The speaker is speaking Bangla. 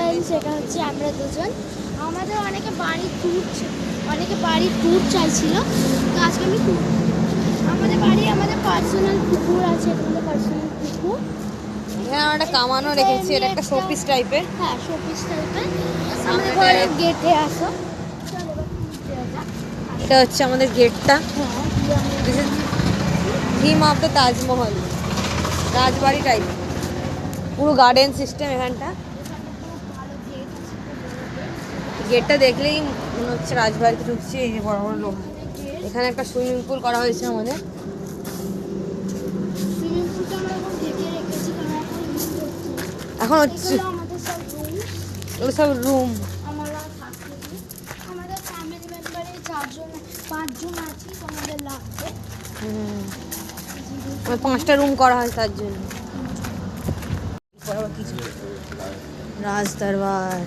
ফ্রেন্ডস, এটা হচ্ছে আমরা দুজন। আমাদের অনেকে বাড়ির ট্যুর চাইছিল, তো আজকে আমি ট্যুর আমাদের পার্সোনাল পুকুর আছে, আমাদের পার্সোনাল পুকুর। এখানে আমরা একটা কামানও রেখেছি, এটা একটা শোপিস টাইপের। হ্যাঁ, শোপিস টাইপের। সামনে আমাদের ঘরের গেটে আসো। এটা হচ্ছে আমাদের গেটটা। Theme of the Taj Mahal, Rajbari type, পুরো গার্ডেন সিস্টেম এখানটা। গেটটা দেখলেই মনে হচ্ছে রাজবাড়িতে ঢুকছি। এই যে বড় বড় লোক, এখানে একটা সুইমিং পুল করা হয়েছে আমাদের। সুইমিং পুলটা আমরা এখন ঢেকে রেখেছি, কারণ এখন ইউজ করছি না। এখন হচ্ছে এগুলো আমাদের সব রুম। এগুলো সব রুম। আমরা থাকি, আমাদের ফ্যামিলি মেম্বারে 5 জন আছি, তো আমাদের লাগবে। আমার 5টা রুম করা হয় তার জন্য। রাজ দরবার,